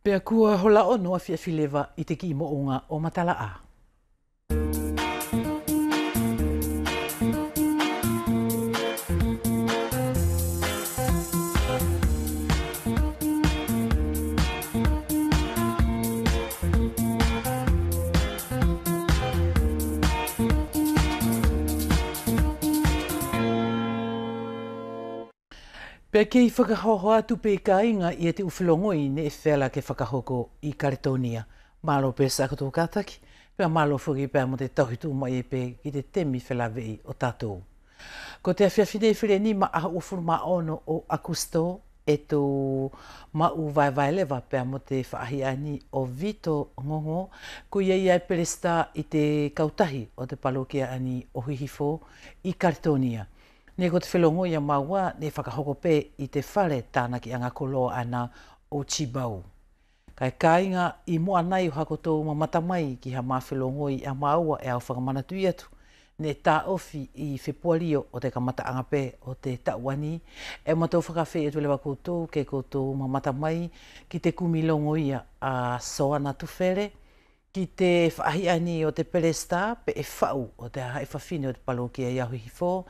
Pea kua hola ono a filewa I te ki mo unga o Matalaa. Pea kei whakahoho atu pe ka inga I te uwhilongoi ne e whela ke whakahoko I Karetonia. Malo pe sakato kataki, pea malo whuki pea mo te tahitu mai e pe ki te temi whelawei o tātou. Ko te awhiawhine whire ni ma aha ufuru ma ono o Akusto e tō mau vai lewa pea mo te whaahiani o Vito Ngongo, ko ia peresta I te kautahi o te palokia ani o Hihifo I Karetonia. Ne ko te whelongo ia maua ne whakahoko pē I te whare tāna ki anga kolo ana o Chibau. Kai kāinga I mua nei o hakotou ma matamai ki ha mawhelongo I a maua e au whakamanatu I atu. Ne tā ofi I Februario o te kamata anga pē o te tauani e matou whakawhi e tulewa koutou ke koutou ma matamai ki te kumilongo ia a Soana Tufere ki te whaahiani o te Peresta pe e whau o te haewhawhine o te palokia I Ahuhifo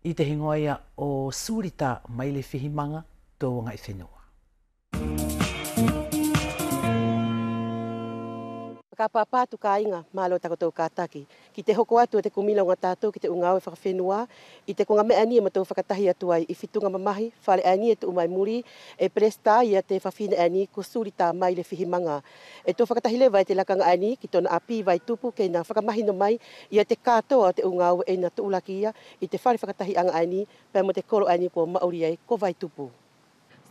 I te hingoia o Surita Maile Whihimanga tō ngai whenua. Ka papatu ka inga malo takotou kataki ki te hoko atu te kumilonga tātou ki te ungao e whakawhenua I te konga mea ni e matou whakatahi atu ai I whitunga mamahi whare ani e tu umai muri e presta ia te whawhine ani ko Surita Maile Whihimanga e tō whakatahi lewa e te lakanga ani ki tōna api vai tupu kei nā whakamahino mai ia te katoa te ungao e nā tuulaki ia I te whare whakatahi anga ani pēr mo te koro ani ko mauri ai ko vai tupu.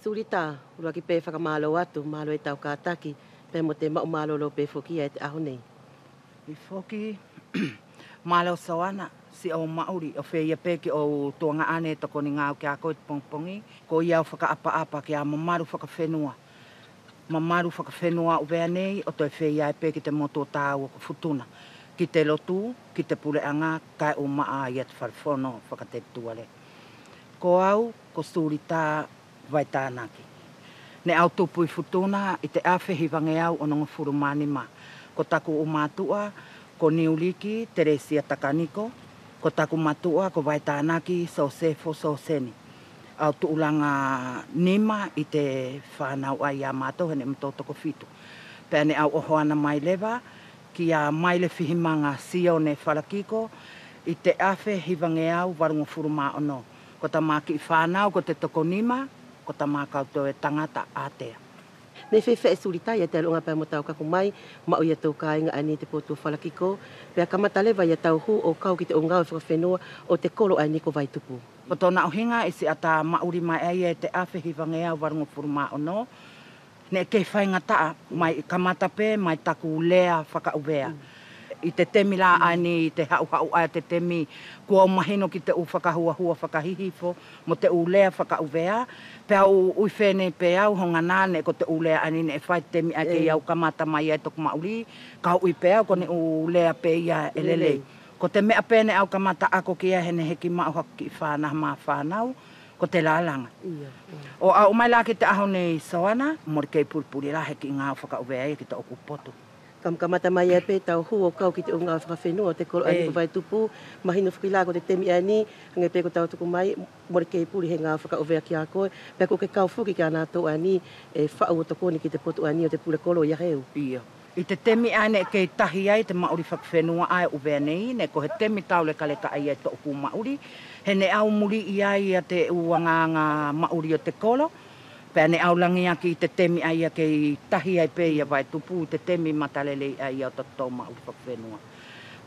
Surita ura ki pē whakamalo atu malo e tau kataki pe mo te maumalo pe foki e te aho nei. I foki malo Soana si o mauri o whea peki o tuanga ane toko ni ngāo ki a koe te pongpongi ko iau whakaapa ki a mamaru whakawhenua. Mamaru whakawhenua o vea nei o toi whea peki te moto tāu o futuna. Ki te lotu, ki te pureanga, kai o maa i atu wharwhono whakatetuale. Ko au, ko Surita vai tānaki. Ne au tupu I futuna I te awhi wange au o nonga furumani ma. Ko taku o matua, ko Niuliki, Teresia Takaniko, ko taku matua, ko Waitānaki, Sosefo, Soseni. Au tuulanga nima I te whanau ai a mātou, hene mtotoko fitu. Pea ne au ohoana mai lewa, ki a Maile Whihimanga Sio ne Wharakiko, I te awhi hiwange au warunga furuma ono. Ko ta maki I whanau, ko te toko nima, ko ta mākautou e tangata ātea. Nei whewhe e Surita ia te alunga pēr mo tau kaku mai, mau ia tau kāinga ani te potua whalakiko, pēr kamata lewa ia tau hu o kau ki te ungau e whakawhenua o te kolo ai niko vai tupu. Ko tōna o hinga isi ata mauri mai ai e te awhi hiwange au warunga furuma ono, ne kei whainga taa mai kamata pē mai taku lea whakauvea. I te temi la ani, I te hau ai te temi, kua o mahino ki te u whakahua whakahihifo, mo te u lea whakauvea, pēa u uiwhene pēa au honga nāne ko te u lea ani ne e whai temi ai ke iau kamata mai ai toku mauri, ka ui pēa ko ne u lea pē ia elele. Ko te mea pēne au kamata ako ki a hene heki mau haki whānau mā whānau, ko te lālanga. O au mai la ki te aho nei Soana, mori kei puripuri la heki ngā whakauvea ki te oku potu. Kam kamata mai e pē tau hu o kau ki te unga whakawhenua, te kolo ani ko vai tupu, mahino whakila ko te temi ani, hange pē ko tau tuku mai, mori kei puri he ngā whakaovea ki a koe, pē ko ke kau whuki ki a nātou ani, e whau o tokoni ki te potu ani o te pule kolo ia heu. Ia. I te temi ane kei tahi ai te mauri whakawhenua ai uvea nei, ne ko he temi tau le kaleka ai e to oku mauri, he ne au muri i ai a te uanganga mauri o te kolo, pēa ne au langi aki I te temi ai a kei tahi ai pē ia vai tupu te temi matalele ai au tatou mauri whakawhenua.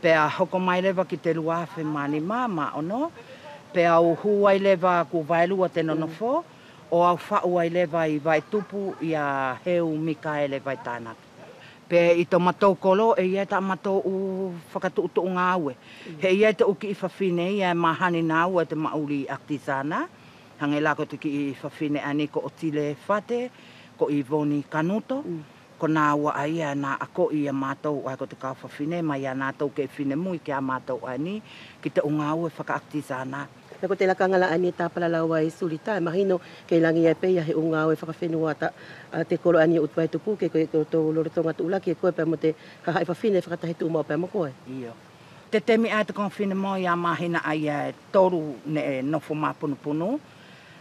Pēa hoko mai lewa ki te luawhe mani māma ono, pēa au hu ai lewa ku vailua te nonofo, o au whau ai lewa I vai tupu I a heu Mikaele vai tānaki. Pēa I tō matou kolo e ia ta matou u whakatuutu ngā aue. He ia te uki I whawhine ia mahani nā ua te mauri artisana, hange lako te ki I whawhine ani ko Otile Whate, ko Ivoni Kanuto, ko nā ua aia nā ako I a mātou ai ko te kau whawhine, mai a nātou ke whine mui ki a mātou ani, ki te unga ue whakaaktisana. Na ko te lakanga la ani tapalalawa i sulita, mahino ke langi ai pe ia he unga o e whakawhenua te kolo ani utwai tupu ke koe tō lorotonga tuula ke koe pe mo te kahai whawhine whakatahi tu umau pe mo koe. Iyo. Te temi ai te konfine mo ia mahina ai e toru ne nofo mapunupunu.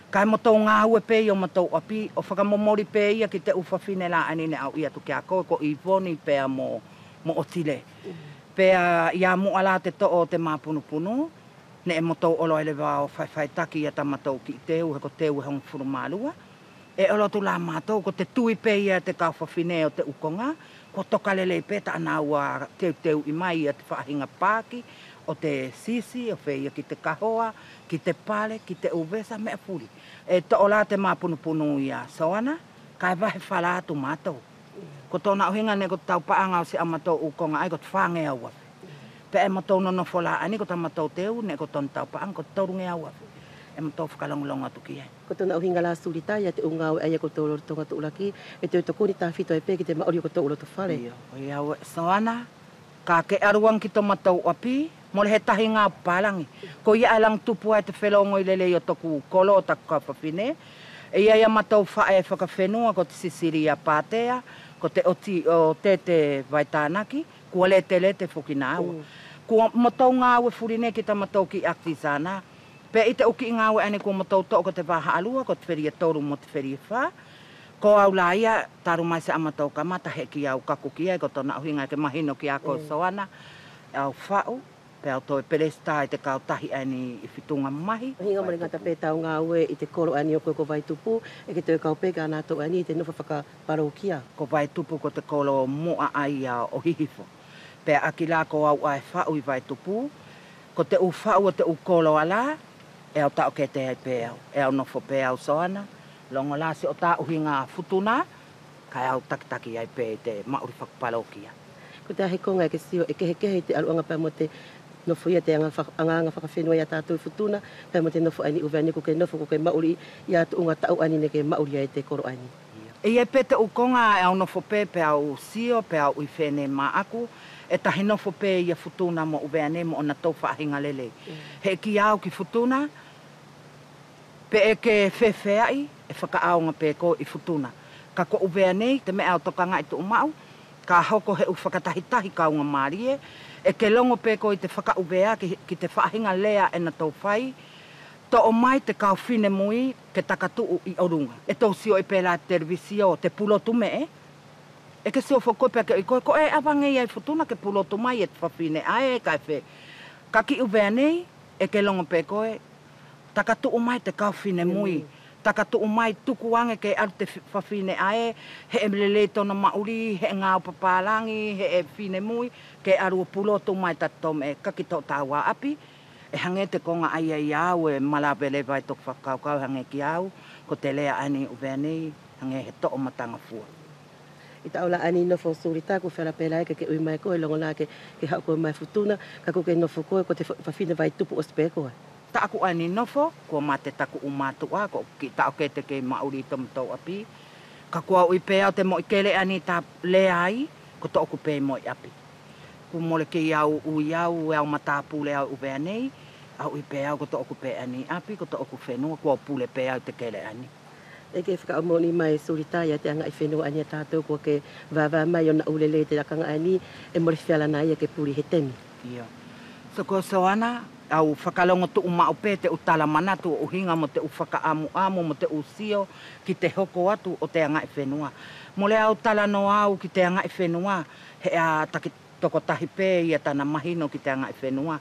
Kai mo tau ngā ue pe o mo tau api, o whakamomori pe ia ki te uwhawhine la ani ne au ia tu kia koe, ko i voni pea mo otile. Pea ia mua la te to'o te mapunupunu, ne e mo tau olo ele wao whaiwhaitaki ia ta matau ki teu, he ko teu he hong furumalua. E olo tu la mātou, ko te tui pe ia te kau whawhine o te ukonga, ko toka lele pe ta ana ua teu i mai ia te whahinga pāki, o te sisi, o whea ki te kahoa, ki te pale, ki te uvesa, mea puri. E to'o la te mapunupunu ia soana, kai wahe whala atu mātou. Ko tōna uhinga ne ko tau paanga o se amatou ukonga ai ko te whange aua. Pe e matou nono whola ani ko ta matou teu, ne ko tōna tau paanga ko te taurunge aua. E matou whakalongolonga tuki ai. Ko tōna uhinga la sulita ia te unga o aia ko tō lorotonga tuulaki, e te tokoni tā whito e pe ki te maori o ko tō ulo tu whare. Iyo, o ia ue soana, ka ke aruang ki tō matou api, mo le he tahi ngā pālangi. Ko ia alang tupu ai te whelongo i lele i o toku kolo o taku kapapine, e ia matou whae whakawhenua ko te sisiria pātea, ko te oti o te vaitānaki, kua lete whuki nā aua. Kua matou ngā ue furine ki ta matou ki akti sana, pe i te uki ngā ue ane kua matou to'o ko te waha alua, ko te whiria toru mo te whiria wha. Ko au la ia, taru mai se amatou kamata he ki au kaku ki ai, ko tōna uhinga ke mahino ki a ko soana, au whau, pe au toi pelesta i te kau tahi ani i whitunga mahi. Hinga mo le ngata pe tau ngā ue i te kolo ani o koe ko vai tupu, e ke te kau pe ka nā tau ani i te nufa whakaparokia. Ko vai tupu ko te kolo mua ai o hihifo. Pe aki la ko au ai whau i vai tupu, ko te u whau o te u kolo ala, e au tau ke te ai pe au, e au nofo pe au soana, longo la se o tā uhi ngā futuna, kai au takitaki ai pe te mauri whakapalokia. Ko te ahe konga e ke sio, e kehe te aluanga pa mo te nofo ia te anganga whakawhenua ia tātou i futuna, pa mo te nofo ani uwe ani ko ke nofo ko ke mauri ia tu unga tau ani ne ke mauri ai te koro ani. E ia pe te ukonga e au nofo pe au sio, pe au i whene mā aku, e tahi nofo pe ia futuna mo uwe ane mo ona tau whaahinga lele. He ki au ki futuna, pe e ke whewheai, e whakaaonga pe ko i futuna. Ka ko uwea nei, te mea o tokanga i tu umau, ka hoko he u whakatahitahi kaunga marie, e ke longo pe ko i te whakauwea ki te whaahinga lea e na tau whai, to o mai te kau whine mui ke takatuu i orunga. E tau sio i pe la televisio te pulotu me e ke sio whakope ke i koe, ko e awange i ai futuna ke pulotu mai e te whawhine ae kai whe. Ka ki uwea nei, e ke longo pe koe, takatuu mai te kau whine mui, takatuu mai tuku ange ke aru te whawhine ae, he e mlele tona mauri, he ngāo papalangi, he e whine mui, ke aru pulotu mai tatom e kakito tāua api, e hange te konga ai ai au e malawele vai tok whakaukau hange ki au, ko te lea ani uwea nei, hange he to'o matanga fua. I ta ola ani nofo surita ko whera pērai ke ui mai koe, longo la ke hau koe mai futuna, ka ko ke nofo koe ko te whawhine vai tupu o spe koe. Ta aku ani nofo, ko mate taku umatua, ko ki ta oke te ke mauri tomtau api, ka kua ui pēau te mo i kele ani ta lea ai, ko to oku pē mo i api. Ku mole ke iau ui au, au matapu le au uwea nei, au i pēau ko to oku pē ani api, ko to oku whenua, kua pule pēau te kele ani. E ke whakaomoni mai surita ia te anga i whenua ani a tātou ko ke vāvā mai o na ulele te rakanga ani e mori whiala nai e ke puri he temi. Ia. So ko soana, au whakalongo tu umau pē te utala manatu o hinga mo te whakaamu mo te usio ki te hoko atu o te anga i whenua. Mo le au tala no au ki te anga i whenua, he a taki toko tahi pē ia tana mahino ki te anga i whenua.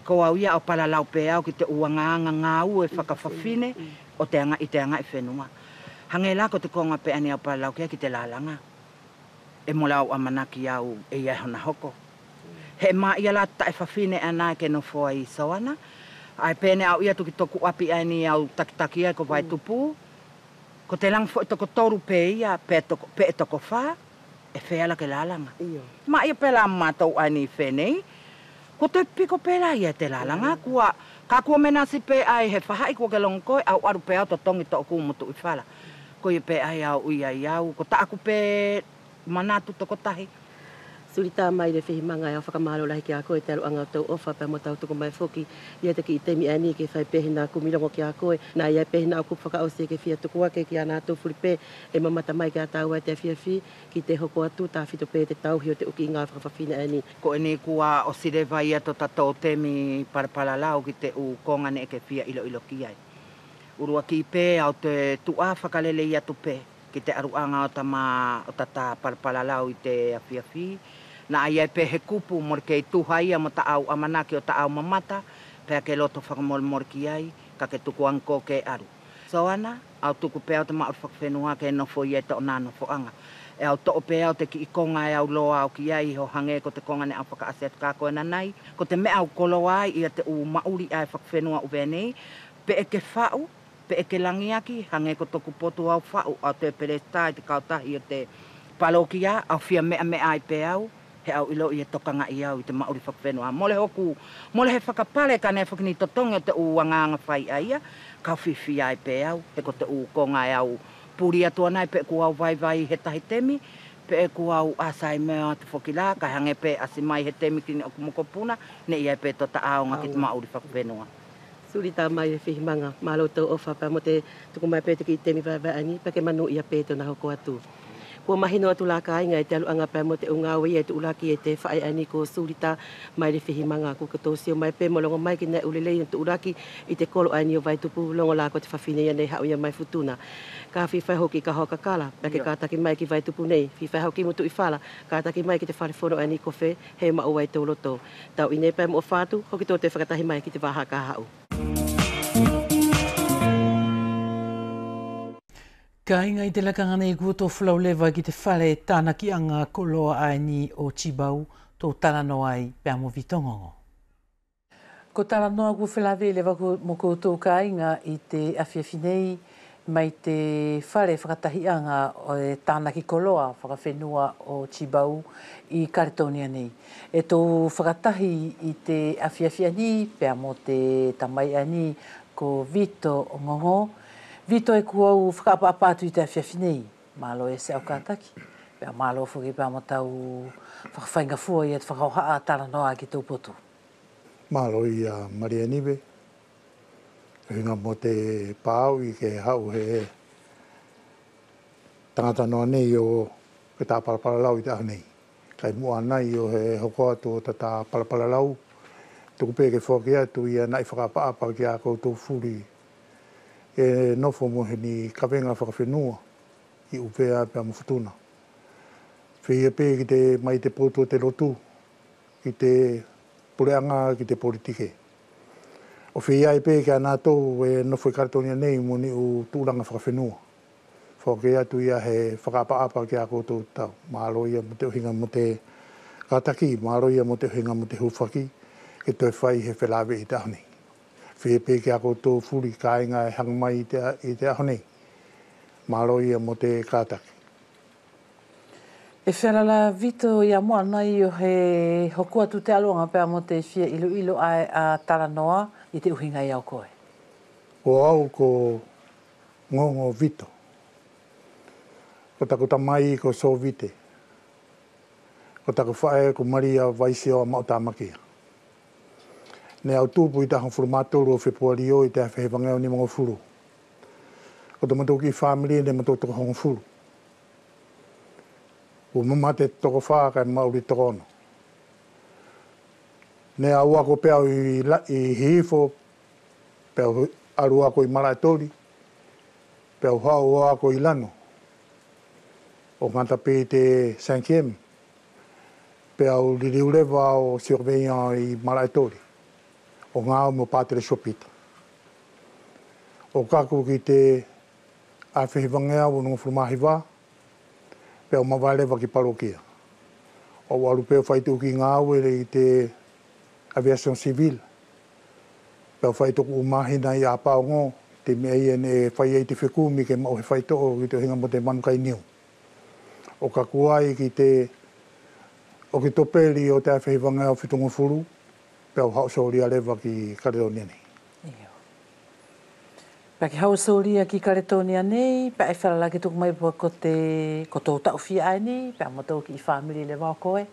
Ko au ia au palalau pē au ki te uangaanga ngā ue whakawhawhine o te anga i i whenua. Hange la ko te konga pe ani au palalau kia ki te lalanga. E mo lau amanaki au e ia hona hoko. He ma ia la tae whawhine ana ke no fua i soana. Ai pēne au ia tuki toku api ani au takitaki ai ko vai tupu. Ko te lang fo i toko toru pe ia, pe e toko wha, e wheala ke lalanga. Ma ia pēla mātou ani whenei, ko te piko pēla ia te lalanga, ka kua mena si pe ai he whahai kua ke longo koe, au aru pe au to tongi to ku mutu i whala. Ko ia pe ai au ui ai au, ko ta aku pe manatu toko tahi. Sulita mai le whihimanga e o whakamalo lahi ki a koe te aluanga o tau ofa pe mo tau tuku mai whoki. Ia te ki i temi ani ke whai pehina kumilongo ki a koe. Nā ia pehina o kupu whakaose ke whia tuku ake ki a nā tau furipe e mamata mai ki a tau e te whiawhi ki te hoko atu tā whito pe te tauhi o te uki ngā whakawhawhina ani. Ko ene kua o sirewa ia to tatou temi parapalalau ki te u konga ne ke whia ilo ki ai. Urua ki pe au te tua whakalele ia tu pe ki te aruanga o tata parapalalau i te awhiawhi. Na ia pe he kupu mor ke tuha ia mo ta au amana ki o ta au mamata pe ke loto whakamolmor ki ai ka ke tuku anko ke aru. So ana au tuku pe au te maur whakawhenua ke nofo ia te o nā nofo anga. E au to pe au te ki i konga e au loa au ki ai ho hange ko te konga ne au whakaase atu kako e nanai. Ko te mea au kolo ai ia te u mauri ai whakawhenua uwe nei. Pe e ke whau, pe e ke langiaki, hange ko toku potu au whau au te perestai te kautahi o te palokia au whia mea ai pe au. He au ilo i e tokanga i au i te mauri whakawhenua. Mole hoku, mole he whakapale ka ne whakini totonga te u wanganga whai aia, ka whiwhi ai pe au, he ko te u konga e au puri atua nai pe ku au vai he tahi temi, pe ku au asai mea te whokila, ka hange pe asi mai he temi kini o kumokopuna, ne ia pe tota aonga ki te mauri whakawhenua. Suri tā mai e whihimanga, malo tau ofa pa mo te tuku mai pe te ki temi vai ani, pa ke manu ia pe to na hoko atu. Kua mahino atu la ka inga e te aluanga pa mo te ungawe e te ulaki e te whae ani ko surita mai le whihimanga ko katosio mai pe mo longo mai ki nei ulelei te ulaki i te kolo ani o vai tupu longo la ko te whawhine ia nei hau ia mai futuna. Ka whiwhai hoki ka hoka kala, pa ke kātaki mai ki vai tupu nei, whiwhai hoki mutu i whala, kātaki mai ki te wharefono ani ko whe, he ma uai tau loto. Tau i nei pa mo o whātu, hoki tō te whakatahi mai ki te waha ka hau. Ka inga i te lakanga nei kua tō whalau lewa ki te whare tāna ki anga koloa aini o Chibau tō tana no ai pēr mo vitongongo. Ko tana noa kua whelawe lewa mo koutou ka inga i te awhiawhinei mai te whare whakatahi anga o e tāna ki koloa whakawhenua o Chibau i Karetonia nei. E tō whakatahi i te awhiawhiani pēr mo te tamai ani ko Vito o Ngongo. Vito e kua u whakaapa atu i te awhiawhinei, malo e se au kātaki. Pea malo whuki pēr mo tau whakawhainga fua i at whakauhaa tāna noa ki tau poto. Malo i Maria Nive. Hinga mo te pāu i ke hau he tangata noa nei o ke tā palapalalau i te ahu nei. Kai mua nei o he hoko atu o tā palapalalau. Tuku pē ke whoki atu i nai whakaapa ki a koutou furi. E nofo mo he ni kawenga whakawhenua i upea pēr mo futuna. Whia pē ki te mai te poto te lotu, ki te pureanga, ki te politike. O whia i pē ki a nātou e nofo i Karetonia nei mo ni u tūranga whakawhenua. Whoke atu ia he whakaapa ki a koutou tau. Mālo ia mo te uhinga mo te kataki, mālo ia mo te uhinga mo te hufaki, e toi whai he whelawe i te ahu nei. Whia pē ki a koutou furi kāinga e hang mai i te ahu nei. Mālo ia mo te kātaki. E whenala Vito ia moa nai o he hoku atu te aloanga pēr mo te whia ilo ai a Taranoa i te uhinga i au koe. O au ko Ngongo Vito. Ko taku tamai ko so vite. Ko taku whae ko Maria Vaisio a Mautamakia. Ne au tūpu i tahang whurumatoru o Februari o i te hawhewangeo ni mga furu. Ko te matoki whamiri ne matotoko hongo furu. O mama te toko whāka e mauri tokono. Ne au ako peau i hifo, peau aru ako i Maraitori, peau hau ako i Lano. O ngata pe te 5e, peau liriulewa o surveillant i Maraitori. O ngāo mo pātere sopita. O kako ki te awhiwangea o nunga whrumahiwa, peau mawailewa ki parokia. O waru peau whaitu ki ngāo i te aviation civil. Peau whaitu ku umahina i a paongo, te mea e whai ei te whekumi ke mau he whaitu o ki te hinga mo te manukai niu. O kakuai ki te o ki topeli o te awhiwangea o whitungu furu, peau hausoria lewa ki Karetonia nei. Paki hausoria ki Karetonia nei, pa e whalala ki tuku mai pua ko tō tau whia ai nei, pa mo tau ki i whamiri lewa o koe.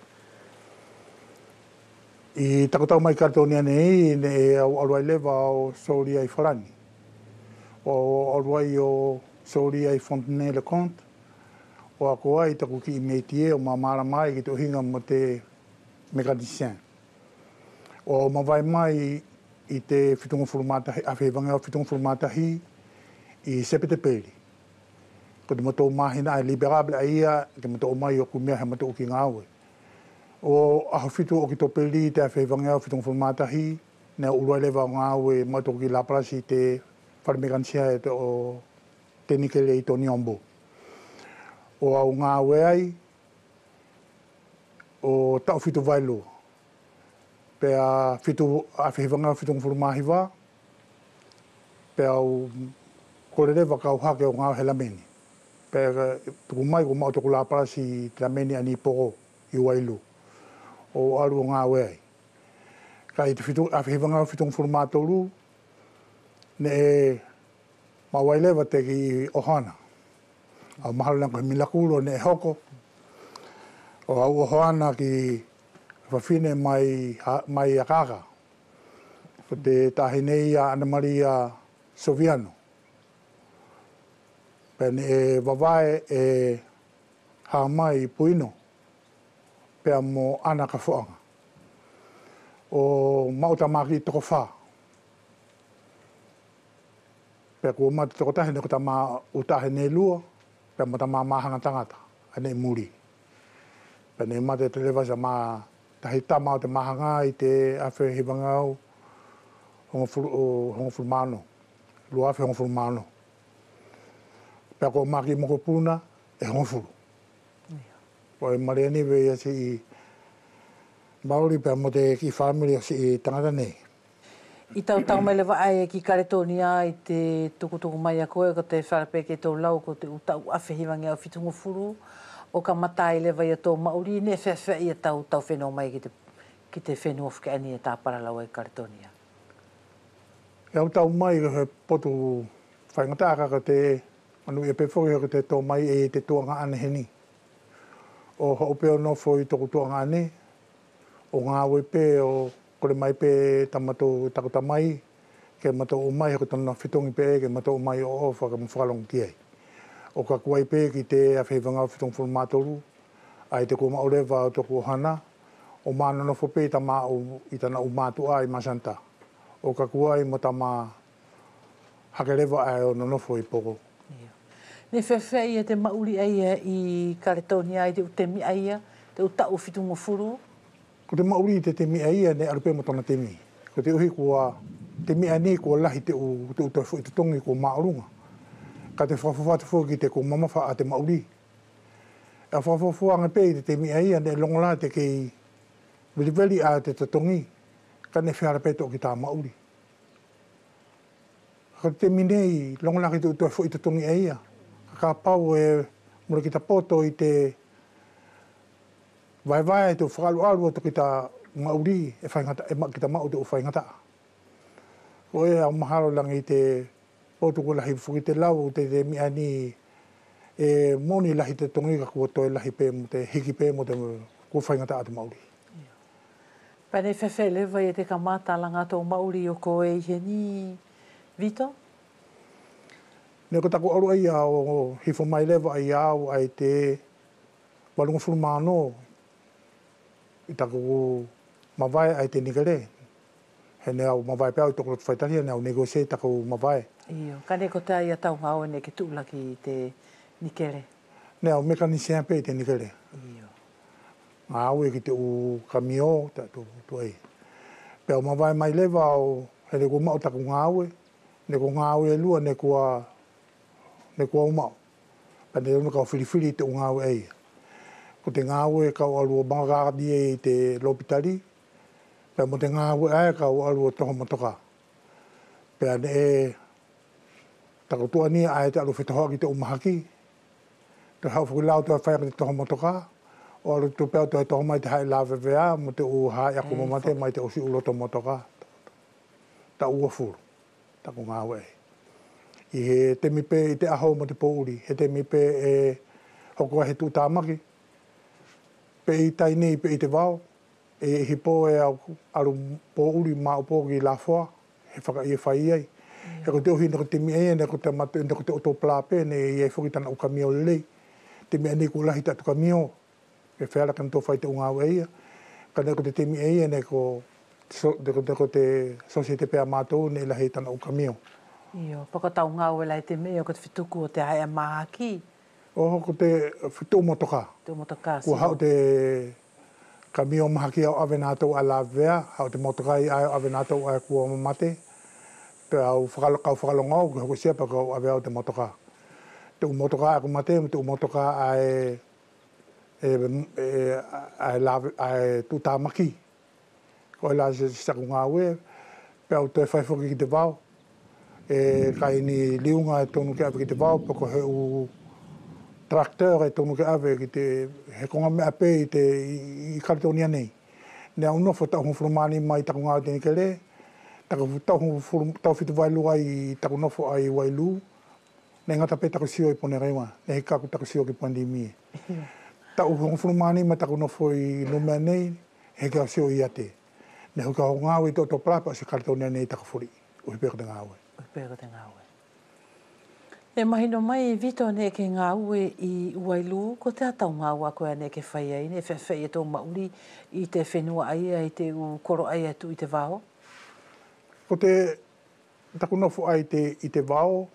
I takotau mai kartonia nei, ne au aluai lewa o Sori ai Wharani. O aluai o Sori ai Fontenay-le-Comte. O ako ai taku ki i meitie o mamara mai ki te uhinga mo te mécanicien. O mawai mai i te whitunga whurumatahi, a whewanga o whitunga whurumatahi i Sepeteperi. Ko te matou mahina ai liberable a ia, ke matou mai o kumea he matou ki ngāwe. O aho whitu o ki tō peri te a whewanga o whitunga whurumatahi, ne uruai lewa o ngāwe matou ki laprasi te wharemekansia e te o te nikele i tō Niombo. O au ngāwe ai, o tau whitu wailu. Pea whitu a whewanga o whitunga whurumahiwa, pea au kore rewa kau hake o ngāwe he lameni. Pea tuku mai ko mao tuku laparasi te lameni ani poko i wailu. O aru o ngāwe ai. Kai te whitu a whewanga o whitunga whurumatoru, ne e mawailewa te ki Ohana. Au maharu ko he milakuro ne e hoko. O au Ohana ki whawhine mai a kaka. Ko te tahinei a Ana Maria Soviano. Pene e wawae e Hamai Puino. Pea mo ana ka whuanga. O mautamaki toko wha. Pea kua mati toko tahi ne ko tama utahe ne lua. Pea mo tama mahanga tangata. Ane muri. Pene mati te lewa sa maa tahi tama o te mahanga i te awhi hiwangau hongo fulmano. Lua awhi hongo fulmano. Pea kua maki moko puna e hongo fulu. O e mariani wei asi i Maori pea mo te ki whamiri asi i tangata nei. I tau mai lewa ai ki Karetonia i te tukutuku mai a koe ko te wharapeke tō lau ko te utau awhihiwangi au whitungu furu o ka matai lewa i a tō Maori ne whewhea i a tau whenua mai ki te whenua whikaani e tā paralau ai Karetonia. E au tau mai he potu whaingataka ka te anu i a pewhori ka te tō mai e te tuanga ane heni. O haupeo nofo i tōku tuanga ane, o ngā wepe o kore mai pe tamato takota mai, ke mato o mai hoko tana whitongi pe, ke mato o mai o ofa ka mwhakalong ki ai. O ka kuai pe ki te a whewanga o whitong whulmatoru, ai te kua maorewa o tōku ohana, o mana nofo pe tama i tana umatua i Masanta. O ka kuai mo tama hakerewa ai o nofo i poko. Ne whewhea i te mauri aia i Karetonia i te utemi aia, te utau whitungu furu. Ko te mauri i te temi aia ne arupe mo tona temi. Ko te uhi kua temi ane kua lahi te utai fu i te tongi kua maorunga. Ka te whawhawhatu fu ki te kua mamawha a te mauri. A whawhawhuanga pe i te temi aia ne longola te kei wili a te tongi. Ka ne whiara pe to ki tā mauri. Ka te temi nei longola ki te utai fu i te tongi aia. Ka pau e mura ki ta poto i te vai te whakalu o ki ta mauri e whaingata, ki ta mau te whaingata. Ko e au maharo lang i te poto ko lahi fuki te lau te miani e moni lahi te tongi ka kua toi lahi pe mo te hiki pe mo te kua whaingata a te mauri. Pane whewhe lewa i te kamata langa tō mauri o koe i heni Vito? Ne ko taku aru ai o hifo mai lewa ai au ai te walunga fulmano i taku mawai ai te nikere. He ne au mawai pēau i toko rotu whaitari, ne au negose taku mawai. Iyo, ka ne ko te ai a tau ngāo ne ke tūlaki i te nikere. Ne au mekanisien pe i te nikere. Iyo. Ngā au e ki te u kamio, tu ei. Pēau mawai mai lewa au, he ne ko mau taku ngā au e, ne ko ngā au e lua, ne kua umau. Pa ne runa kau whiriwhiri te ngā au ei. Ko te ngāwe kau alu o Bangagadi e te Lopitari. Pea mo te ngāwe ae kau alu o Toho Motoka. Pea ne e takotua ni ae te alu whetohoa ki te umahaki. Te hau whukilau te whaia ki te Toho Motoka. O alu tu pēo te toho mai te hae lawewea mo te u hae aku mamate mai te usi uloto motoka. Ta ua furu. Tako ngāwe e. I he temi pe i te aho mo te pouri. He temi pe e hokoa he tūtāmaki. Pe i tai nei pe i te wao, e hipo e aru po uri ma po ki la foa he whaka i e whai ai. E ko te ohi ne ko te mi e ne ko te matu ne ko te oto plape ne i e whuki tana o kamio lei. Te mi ane ko lahi tatu kamio. E whera kan tō whai te unga au eia. Ka ne ko te mi e ne ko te societe pēr mātou ne lahi tana o kamio. Io, pakatau ngā ue lai te mea ko te whituku o te haia mahaki. O ko te whitu motoka. Te motoka. Ko hau te kamio mahaki au awe nātou a la vea, hau te motoka i au awe nātou a kua mamate. Pe au whakalongau, ko hoko sia pa kau awe au te motoka. Te motoka a kumate, te motoka a tūtāmaki. Ko e la se saku ngā ue, pe au te whaifoki ki te vau. Kai ni liunga e tonu ke awe ki te vau, pa ko he u trakteur e tonu ke awe ki te he konga mea pe i karitonia nei. Nea unofo tau hufurumani mai taku ngā teni ke le, tau fitu wailua i taku nofo ai wailu, ne ngata pe taku sio i pone reiwa, ne he kaku taku sio ki pandemie. Tau hufurumani mai taku nofo i numea nei, he kau sio i ate. Ne huka ho ngāwe i toto plapa si karitonia nei taku furi, uhi pēko te ngāwe. Uhi te ngāwe. E mahino mai vito ne ke ngā ue i Wailu, ko te atau ngā ua koe ne ke whai ai, ne whai e tō mauri i te whenua ai, i te koro ai atu i te wao? Ko te takunofo ai i te wao,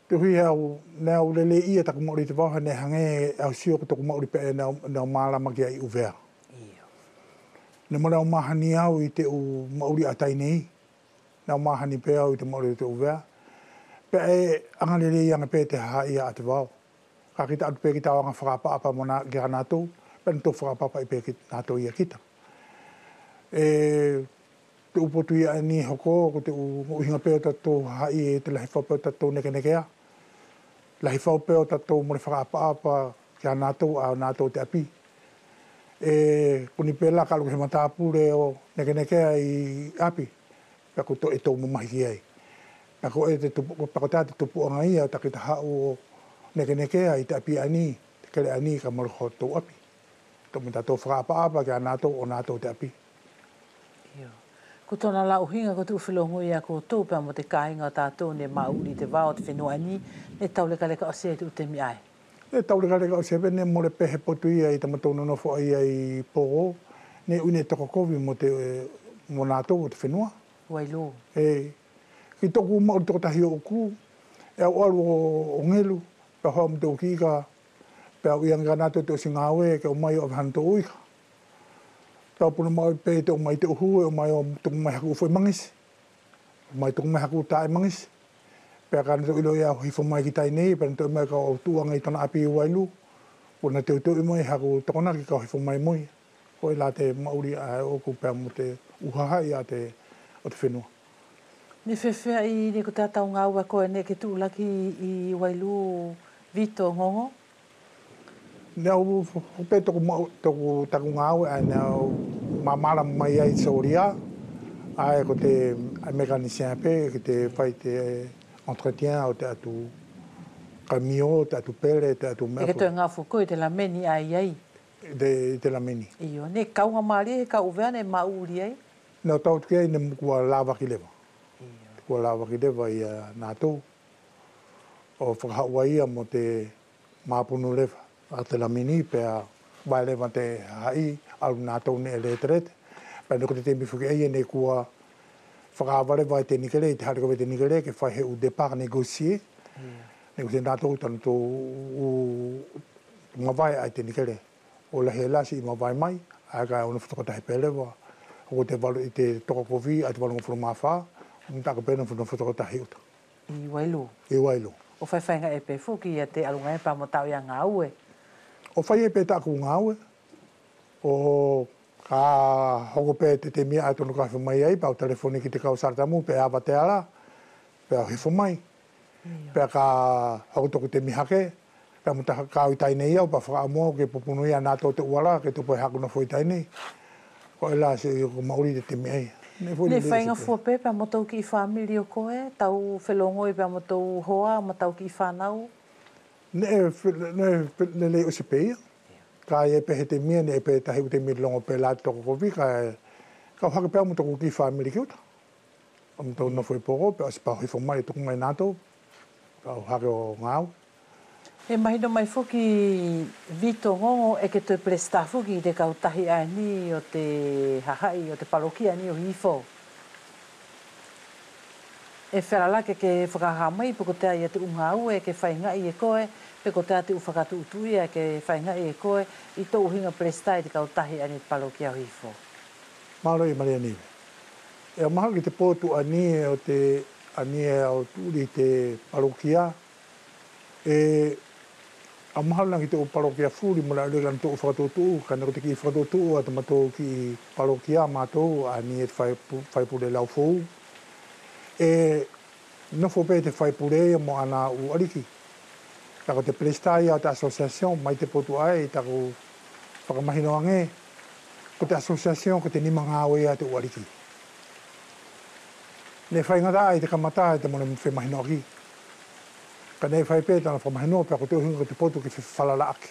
te hui au nea ulele ia taku mauri i te wao, ne hange au sio ko taku mauri pe e nea mārama ki ai uvea. Ne mo nea mahani au i te mauri atai nei, nea mahani pe au i te mauri i te uvea. Pe e angalele i anga pe te haha ia a te wao. Ka kita atu pe ki tau anga whakapapa mona ki a nātou, pe nito whakapapa i pe ki nātou ia kita. Te upotu ia ni hoko, ko te uhinga pe o tatou haha i te lahi whao pe o tatou neke nekea. Lahi whao pe o tatou mone whakapapa ki a nātou te api. Kuni pe la kalu he matapure o neke nekea i api. Pe ko to e tau mamahi ki ai. Ako e te pakota te tupu o ngai au takita hau neke ai te api ani, te kere ani ka maruho tau api. Tau mita tau whakaapa ki a nātou o nātou te api. Ko tōna la uhinga ko te uwhilongo i a koutou pēr mo te kāinga tātou ne mauri te wao te whenua ani, ne tau leka o se te utemi ai. Ne tau leka o se ne mo le pehe potu ia i tamatou nonofo ai ai pōgo, ne une toko kovi mo nātou o te whenua. Wailu. Ki toku mauri toko tahi o ku, e au aru o ngelu, pe hoa mo te ukika, pe au ianga nātou te o singawe, ke o mai o hanto uika. Tau puna mai pe te o mai te uhu, o mai o tuku mai haku ufoi mangisi, o mai tuku mai haku tae mangisi. Pe a kāna te ilo ia hifo mai ki tai nei, pe na te mai ka o tuanga i tona api i Wailu, puna te utoi mai haku tokonaki ka hifo mai moi. Ko i la te mauri a oku pe mo te uhaha i a te o te whenua. Ni whewhea i ni ko te atau ngā ua koe ne ke tūlaki i Wailu Vito Ngongo? Ne au pe toku taku ngā ua, ne au mamara mai ai sauria, ai ko te mekanisien pe, ke te whai te entretien o te atu kamio, te atu pere, te atu mea. E ke toi ngā whukoi te la meni ai ai? Te la meni. Iyo, ne kaunga maari, ka uvea ne mauri ai? Ne o tau tuke ai ne mukua lava ki lewa. Kua lawa ki lewa i nātou. O whakahaua ia mo te māpunu lewa. A te lamini pe a vai lewa te hai, alu nātou ne e rete. Pai nuko te temi whuki eia ne kua whakaaware vai te nikere, te harika vai te nikere, ke whai he u depart negosie. Ne ko te nātou tanu tō mawai ai te nikere. O la he lasi i mawai mai, ai kai ona whatokotahe pe lewa. O te walu i te toko kovi, ai te walu ngofuru mawha. Mtaka pena funa whatokotahi uta. I Wailu? I Wailu. O whai whainga e pe fuki ia te alunga e pa mo tau ia ngā ue? O whai e pe taku ngā ue. O ka hoko pe te mia ai tonu kawhi mai ai, pau telefoni ki te kau saratamu, pe awa te ala, pe au hifo mai. Pe ka hoko toku te mihake, pe mutaka kau i tainei au, pa whakaamua ke pupunu ia nātou te uara, ke tupo e hakuna fo i tainei. Ko e la se ko mauri te mia ai. Ne whainga fua pe, pa mo tau ki i whamiri o koe, tau whelongoi pa mo tau hoa, mo tau ki i whanau? Ne lei o se peia. Ka e pe te mia ne pe tahi te mi longo pe la toko kovi ka hake pe mo toko ki family ki uta. Am to no foi poro pe as pa hi fo mai toko mai nato. Ka hake o ngau. E mahino mai foki Vito Ngongo e ke te presta foki te kautahi ani o te hahai o te parokia ni o hifo. E wherala ke whakahamai poko te ai te unga au e ke whaingai e koe pe ko te ufakatu utui e ke whaingai e koe i tō uhinga presta i te kautahi ani te parokia o hifo. Maro i Maria Niwe. E o maha ki te pōtu ani o te ani e o tūri te parokia e a maha langi te o parokia furi mora rega ni tō whakatotu ka nako te ki whakatotu a te mato ki parokia mātou ani e te whaipure lau fōu e nofo pe te whaipure mo ana u ariki tako te prestai a te association mai te potu ai tako whakamahino ange ko te association ko te nima ngāwe a te u ariki ne whaingata ai te kamata e te mone whamahino aki ka ne whaipe tana whamahino pe ko te uhinga ko te potu ki whalala aki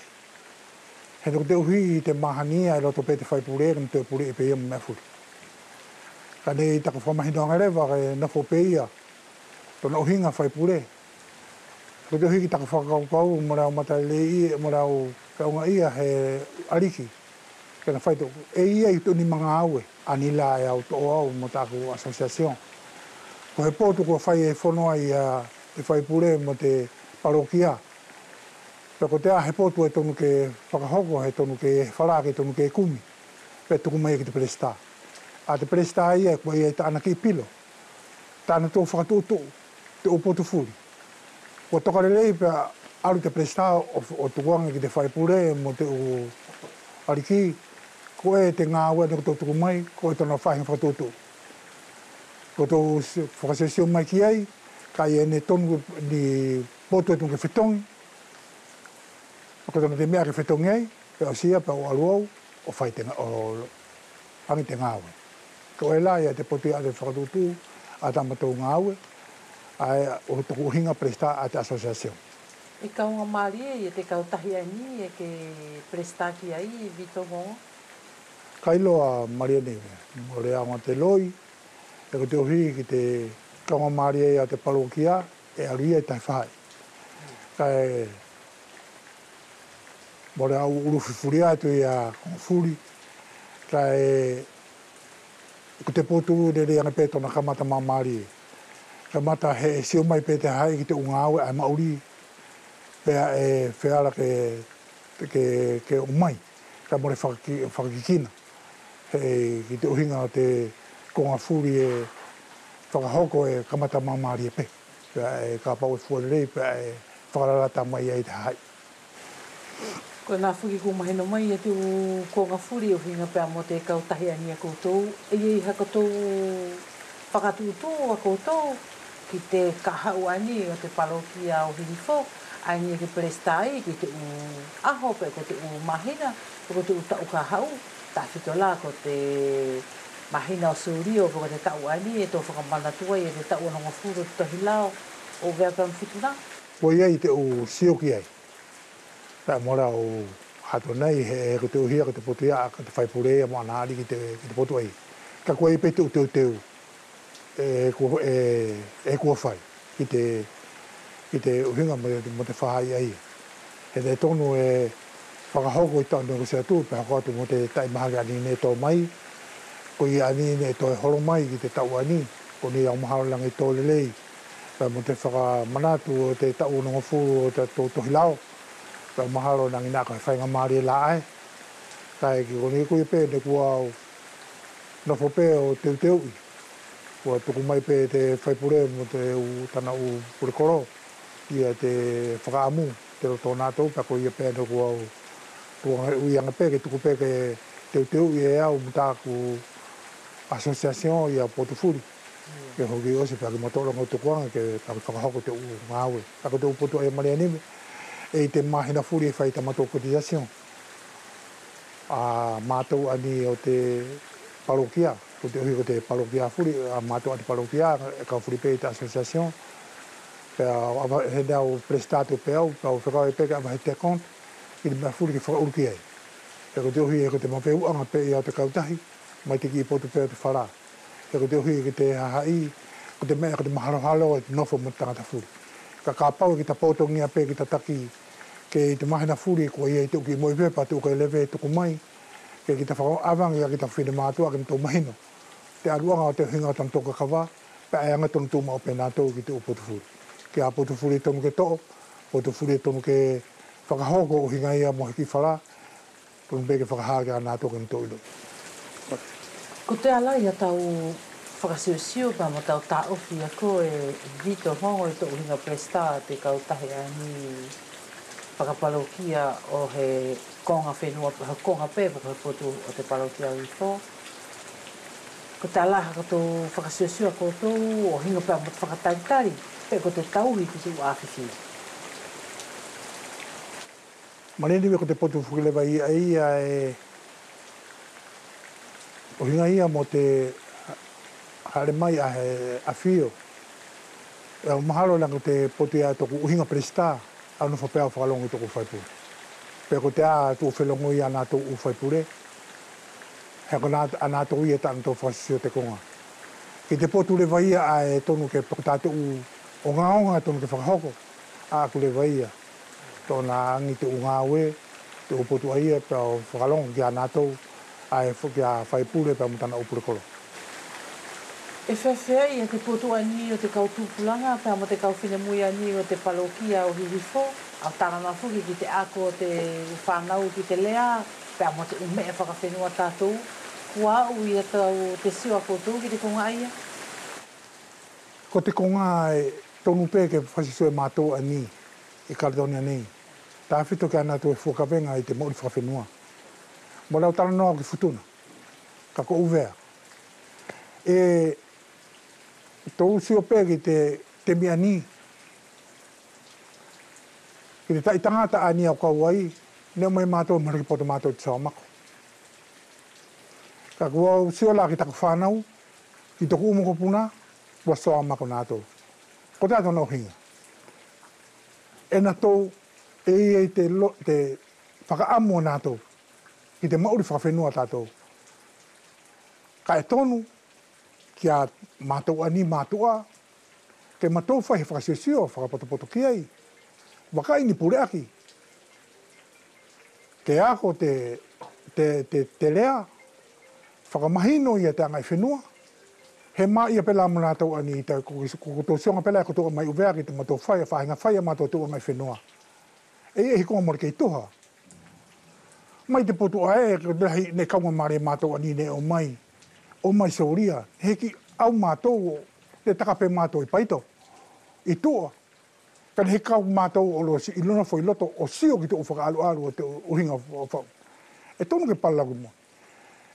he ko te uhi te mahania e loto pe te whaipure ka te pure e pe iam me furi ka ne tako whamahino ange rewa ke nofo pe ia tona uhinga whaipure ko te uhi ki tako whakaukau morao matai le i morao kaunga ia he ariki kena whaito e ia i tuni mga aue anila e au to'o au mo tāku association ko he pōtu ko whai e whonoa i e whaipure mo te parokia pe ko te a he pōtu e tonu ke whakahoko he tonu ke whara ke tonu ke kumi pe tuku mai ki te presta a te presta ia e kua ia i tāna ki pilo tāna tō whakatoto te opotu furi ko tokare lei pe alu te presta o tukuanga ki te whaipure mo te o ariki ko e te ngā ua ko tuku mai ko e tona whahinga whakatoto ko tō whakasesio mai ki ai ka i ene tonu ni poto e tonu ke whetongi ko tona te mea ke whetongi ai pe o sia pe o aluau o whai te hangi te ngā ua ko e la ia te poto a te whakatoto a tamatou ngā ua ai o toku hinga presta a te association. E kaunga maari e te kautahi ani e ke presta ki ai Vito Ngongo? Kailo a Maria Niwe, mo rea ngā te loi, e ko te ohi ki te kaunga maari e a te parokia e aria e tai whai. Kai mo rea uruwhifuri atu i a kongfuri, kai ko te potu re rea ngā pētona kamata mā maari e. Ka mata he sio mai pe te hai ki te unga aue ai mauri pea e wheara ke umai ka more whakakikina he ki te uhinga o te konga furi e whakahoko e kamata mamari e pe pea e ka pau e fuarerei pea e whakararata mai ai te hai Ko nā whuki ko mahino mai e te konga furi o hinga pea mo te kautahi ani a koutou e iei haka tō whakatuto a koutou ki te kahau ani o te parokia o Hirifo, ani e ke prestai ki te aho pe ko te mahina, ko te tau kahau, ta whito la ko te mahina o Surio, ko te tau ani e tō whakamanatua e te tau anonga furu tohi lao o Veapam Whituna. Ko iei te o sioki ai, pea mora o hato nei he ko te uhia ko te potuia ko te whaipurea mo anari ki te potu ai. Ka koe i pe te teu e kua whai ki te uhinga mo te whahai ai. He te tonu e whakahoko i tāna ko se atu, pe hako atu mo te tai mahari ani ne tō mai, ko i ani ne tō e horo mai ki te tau ani, ko ni au maharo langi tō lelei, pe mo te whakamanatu o te tau nonga furu o te tō tohilao, pe maharo nangi nā kai whainga maari e la ai. Kai ki ko ni kui pe ne kua au nofo pe o teu i. Kua tuku mai pe te whaipure mo te tana u purekoro ia te whakaamu te roto nātou pa ko ia pe no kua ui anga pe ke tuku pe ke teu i e au mutaku association ia potufuri ke hoki ose pa ke motorongo tukuanga ke pa ke whakahoko te u ngāwe pa ko te u potu ai Maria Niwe e te mahina furi e whai tamatou cotisation a mātou ani o te parokia ko te uhi ko te parokia furi, a mātou ati parokia, e ka furi pe te association, pea he nao prestato pe au, pea o whakau e peke ama he te kont, i te mea furi ki whakauruki ai. Pe ko te uhi e ko te mawheu anga pe i au te kautahi, mai te ki potu pe o te whara. Pe ko te uhi e ko te hahai, ko te mea ko te mahalohalo e te nofo mo tangata furi. Ka pau ki ta potongia pe ki ta taki ke te mahina furi ko ia i te uki moi pepa te uka lewe e tuku mai, ke ki ta whakao awangi a ki ta whine mātua ki tō mahino. Te aruanga o te hinga tam toka kawa, pe ai anga tonu tūma o pe nātou ki te upotu furi. Ke a potu furi tonu ke to'o, potu furi tonu ke whakahoko o hinga ia mo hiki whara, tonu pe ke whakahāke a nātou ki tō ilo. Ko te ala ia tau whakasiosio pa mo tau tā ofi a ko e Vito Hongo i tō hinga presta te kautahi a ni whakapalokia o he konga whenua, konga pe whakapotu o te palokia o i fō. Ko te ala haka tō whakasiosio a koutou o hinga pēr mo te whakataritari, pe ko te tauhi ki te uāwhiwhi. Mareni me ko te potu whukilewa ia e o hinga ia mo te hare mai a he a whio. E o mahalo langa te potu ia toku uhinga presta, au no whapea whakalongo i toku whaipure. Pe ko te a tō whelongo ia nā tō uwhaipure, he ko a nā tō ia tāna tō whasisio te konga. Ki te potu lewa ia a e tonu ke pakutāte o ngaonga tonu ke whakahoko, a ku lewa ia. Tōna angi te ungawe, te upotu a ia, pe o whakalongo ki a nā tō, a e whuki a whaipure pe a mutana upure kolo. E whewhea i te potu ani o te kautupulanga, pēr mo te kauwhine mui ani o te palokia o Hihifo, au tāna mafuki ki te ako o te whanau ki te lea, pēr mo te umea whakawhenua tātou, kua au i atau te siwa koutou ki te konga ia? Ko te konga e tonu pē ke whasiso e mātou ani, i Caledonia nei. Tā whito ke anatu e whukawenga i te mauri whakawhenua. Mo lau tāna noa ki futuna, ka ko uvea. E tō usio pē ki te miani, ki te tai tangata ani au kauai, neo mai mātou mariki poto mātou te sawamako. Ka kua usio la ki taku whanau, ki toku umoko puna, kua sawamako nātou. Ko tātou nau hinga. E nā tō e te whakaamu nātou, ki te mauri whakawhenua tātou. Ka e tonu, ki a mātou ani mātua, ke mātou whai he whakasiosio, whakapotopoto ki ai, wakai ni pure aki. Ke ako te lea, whakamahino ia te angai whenua, he mā ia pela mo nātou ani, te kukutō sionga pela e kotoa mai uvea ki te mātou whai, whahinga whai a mātou tua ngai whenua. E hiko amore kei toha. Mai te potu ae, ne kaunga mare mātou ani ne o mai sauria, heki au mātou, te takape mātou i paito, i tua. Kan he kau mātou o loa si ilona fo i loto, o sio ki te ufaka alu o te uhinga whau. E tonu ke palagu mo.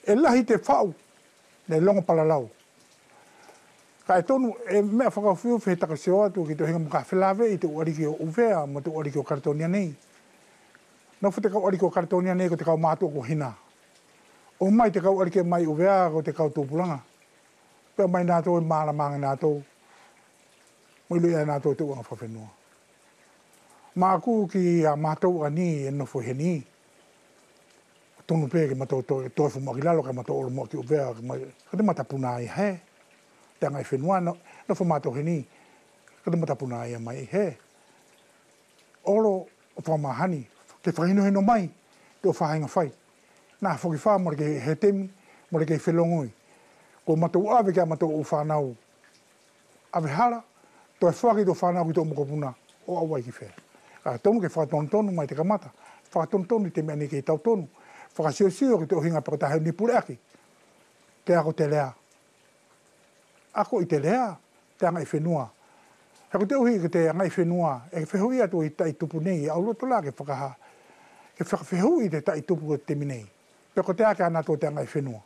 E lahi te whau, ne longa palalau. Ka e tonu, e mea whakawhiu whi taka seo atu ki te uhinga mga whilawe i te uariki o uvea, mo te uariki o Caledonia nei. Nau te kau uariki o Caledonia nei ko te kau mātou ko hina. O mai te kau arike mai uvea ko te kau tūpulanga. Pea mai nātou e māla mānga nātou. Moi lui e nātou te uanga whawhenua. Mā ku ki a mātou ani e nofo heni. Tonu pē ke mātou toi fu makilalo ka mātou oro mo ki uvea. Ka te matapuna i he. Te angai whenua nofo mātou heni. Ka te matapuna i mai he. Oro o whamahani. Te whahino heno mai. Te o whahinga whai. Nā whoki whā mora ke he temi, mora ke whelongoi. Ko matou awe kia matou o whanau. Awe hara, to e whaki to whanau ki tō mokopuna o awai ki whea. Ka tonu ke whakatonu mai te kamata. Whakatonu te mea ni ke tau tonu. Whakasio ki te ohinga pakatahe ni pure aki. Te ako te lea. Ako i te lea, te angai whenua. Heko te ohi ki te angai whenua, e whehui atu i tai tupu nei, au roto la ke whakaha. Ke whakawhehui te tai tupu o te minei. Peko te ake ana tō te angai whenua.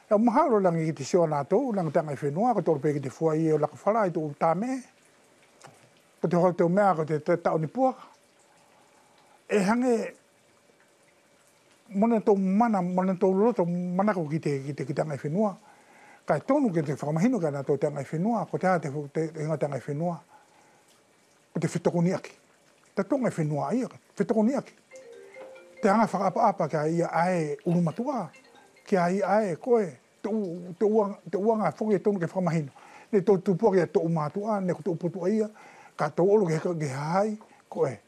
E o mahalo langi ki te sio ana tō, langi te angai whenua, ko tōru pe ki te fua i o laka whara i tō tāme. Ko te hoi te o mea ko te tau ni puaka. E hange, mona tō mana, mona tō roto, manako ki te angai whenua. Kai tonu ke te whakamahino ka ana tō te angai whenua, ko te hate inga te angai whenua. Ko te whetokoni aki. Te tonga whenua ai, whetokoni aki. te anga whakaapa kia ia ae urumatua, kia ia ae koe, te uanga whoki e tonu ke whakamahino. Ne tō tupua kia tō umatua, ne ko tō upotua ia, ka tō olo ke hahai, koe.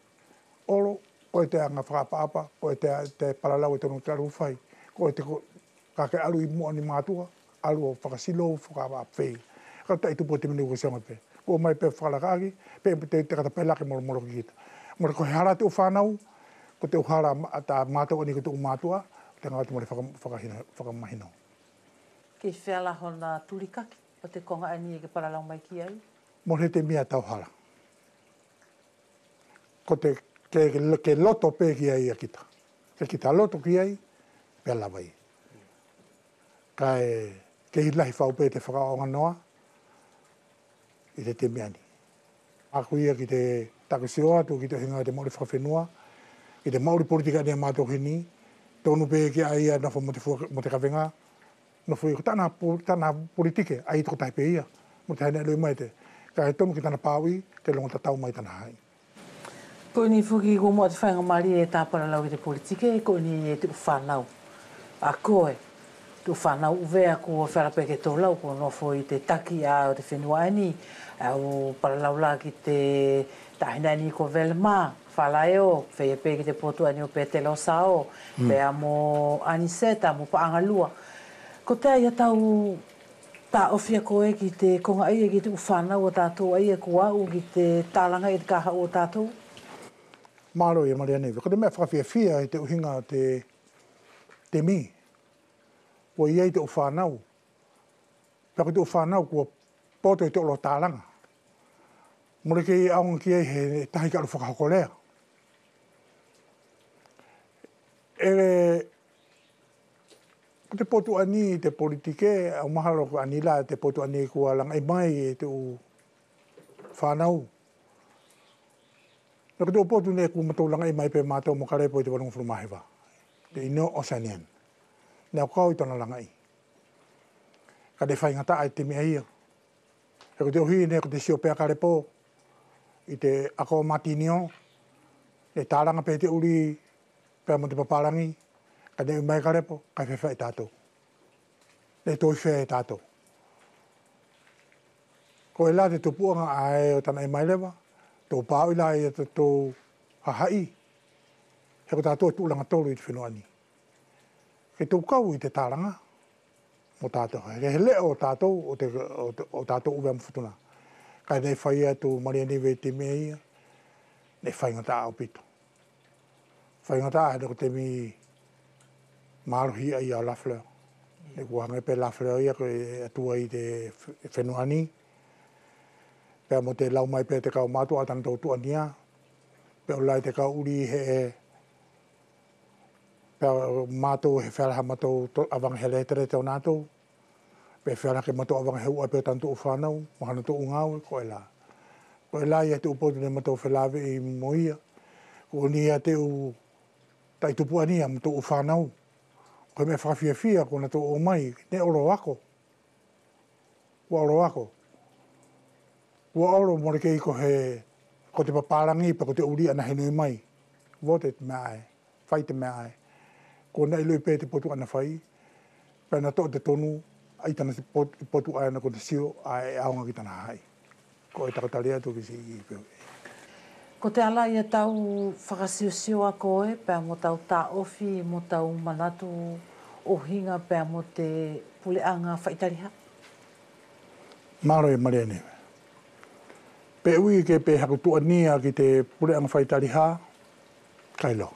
Olo, koe te anga whakaapa, koe te paralau e tonu te aru whai, koe te ka ke alu i mua ni matua, alu o whakasilo, whakaapa whei. Ka tai tupo te minu ko siama pe. Ko mai pe whakalakaki, pe te kata pelake moro ki kita. Mora ko hara te whanau, ko te uhara ta mātou ani ko te umatua, te ngātu mori whakamahino. Ke whiala hona turikaki, o te konga ani e ke paralau mai ki ai? Mori te mia tauhara. Ko te ke loto pe ki ai a kita. Ke kita loto ki ai, pe lawai. Ke hilahi whau pe te whakaonga noa, i te miani. Aku ia ki te takasio atu, ki te hinga te mauri whakawhenua, ki te mauri politika ni a mātou hini, tonu pe ki ai a nafo mo te kawenga, nafo i ko tāna politike, ai toko tai pe ia, mo te haine aloi mai te, ka he tonu ki tāna pāwi, ke longa tatau mai tāna hai. Ko ni fuki ko mo te whainga mari e tāpara lau i te politike, ko ni e te whanau. A koe, tu whanau uvea ko wharape ke tō lau, ko nofo i te taki a o te whenua ani, au paralaula ki te tahinani ko Velma, whalaeo, whea pe ki te potu ani o pe te lo sao, pe amo aniseta, mo paangalua. Ko te ai atau tā ofia koe ki te konga ia ki te whanau o tātou ia ko au ki te tālanga i te kaha o tātou? Māro i Maria Neve, ko te mea whakawhia i te uhinga te mi. Ko iei te whanau. Pea ko te whanau kua poto i te olo tālanga. Mure ke i aunga ki ei he tahi karu whakahokolea. Ko te potu ani te politike, au mahalo ko anila te potu ani kua langa i mai e te whanau. Ko te potu ne ku matau langa i mai pe mātou mo karepo i te warungu whurumaheva. Te ino Oceanian. Nea kau i tona langa i. Ka te whaingata ai te mea ia. E ko te ohi ne ko te sio pea karepo i te ako matinio, e tāranga pe te uri pea mo te paparangi, ka ne umai karepo, kai whewha i tātou. Ne toi whea i tātou. Ko e la te tupuanga ai o tana i mai lewa, tō pāu i la i tō hahai, he ko tātou tūlanga tōru i te whenuani. Ke tō kau i te tāranga, mo tātou. He leo o tātou, o tātou uwea mwhutuna. Kai nei whai atu Maria Neve te mea ia, nei whaingata au pito. Whaingata a ko te mi marohi ai au lafleo. Ne kua hangai pe lafleo ia ko atua i te whenuani. Pea mo te lau mai pe te kau mātua atana tau tuania. Pea o lai te kau uri he pea mātou he wharaha mātou avanga he letere tau nātou. Pe whara ke mato awanga heu ape o tanto o whanau, mahana to ungau, ko e la. Ko e la ia te upotu ne mato whelawe i moia, ko ni ia te u taitupu ania mato o whanau. Ko me whawhiawhia ko na to o mai, ne oro ako. Ua oro ako. Ua oro more ke iko he, ko te paparangi pa ko te uri ana henui mai. Vote te mea ai, whai te mea ai. Ko na iloi pe te potu ana whai, pe na to te tonu, ai tana te potu ai ana ko te sio ai aonga ki tana hai. Ko e takataria tu ki si i peo. Ko te ala ia tau whakasio a koe, pēr mo tau tā ofi, mo tau manatu o hinga pēr mo te puleanga whaitariha? Maro e Maria Neve. Pe ui ke pe hakutua nia ki te puleanga whaitariha, kailo.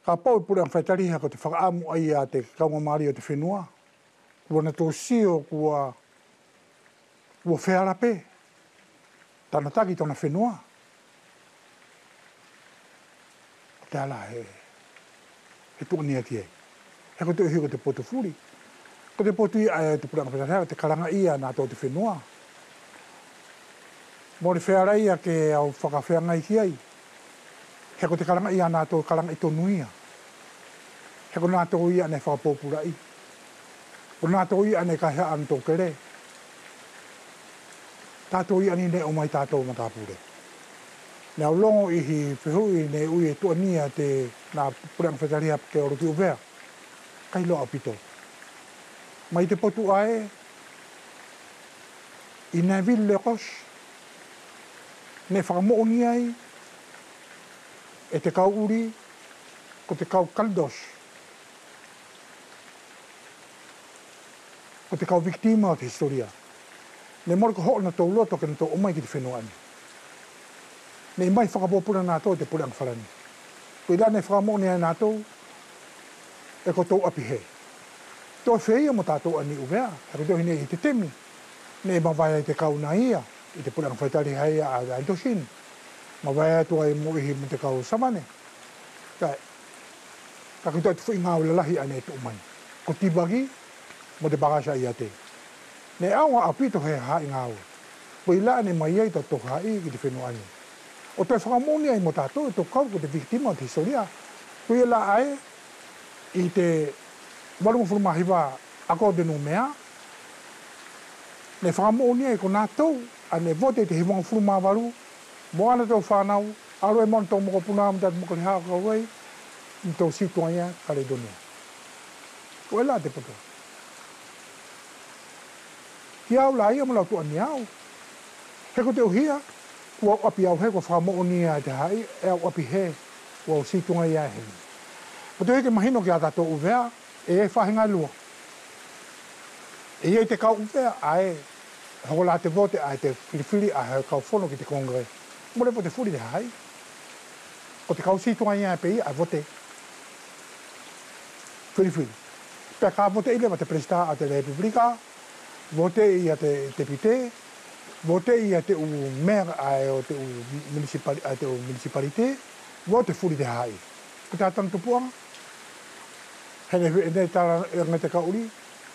Ka pau i pureang whaitariha ko te whakaamu ai a te kaunga maari o te whenua. Kua na tō sio kua whewhara pe. Tāna taki tōna whenua. Te ala he tuania ki ei. He ko te uhi ko te potu furi. Ko te potu i ai te pureang whaitariha, te karanga ia nā tō te whenua. Mō te whewhara ia ke au whakawhengai ki ei. He ko te karanga ia nā tō karanga i tō nuia. He ko nā tō ia ne whakapōpura i. Ko nā tō ia ne kahea an tō kere. Tā tō ia ni ne o mai tātou ma tāpure. Na longo I hi whihui ne ui e tuania te nā purang whetaria ke oro ki uvea. Kai loa apito. Mai te potu ae, I nai vil le kos, ne whakamo'o ni ai, e te kau uri, ko te kau kaldos, ko te kau viktima o te historia. Ne mora ko ho'o na tau loto ke na tau omai ki te whenua ani. Ne mai whakapopura nā tau te purang wharani. Ko I la ne whakamo'o ni ai nā tau, e ko tau api he. Tō whea mo tātou ani uvea, hako tō hine I te temi, ne mawai ai te kau na ia, I te purang whaitari hai a Aitoshin. Mawai ai tua I mo ihi mo te kau samane. Kai, ka kito atu whi ngāu lalahi ane e tu umai. Ko tibagi, mo te bagasa I ate. Ne awa apito he hai ngāu. Ko I la ane mai ai tō toka I ki te whenua ani. O toi whakamoni ai mo tātou, e tō kau ko te viktima o te historia. Ko I la ai, I te waru mahiwa ako de no mea. Ne whakamoni ai ko nā tau, ane vote te hiwanga furuma waru, mo ana tau whanau, aro e mon tau moko puna, mta moko li haka kawai, I tau situa ia Kaledonia. Ko e la te poto. Ki au la ia mo lau tu ani au. He ko te uhia, kua api au he, kua whakamoni ai te hai, e au api he, kua situa ia he. Ko te heke mahino ki a tato uvea, e whahinga lua. E te kau uvea, ae, hoko la te vote, ae te whiriwhiri, ae kau whono ki te kongre. Mo le po te furi te hai. Ko te kau situa ia e pei, ae vote. Whiriwhiri. Pea ka vote ile ma te presida a te Republika, vote I a te pite, vote I a te u mea ae o te u municipalite, vote furi te hai. Ko te atang tupuanga, Hene tala ngai te kauri,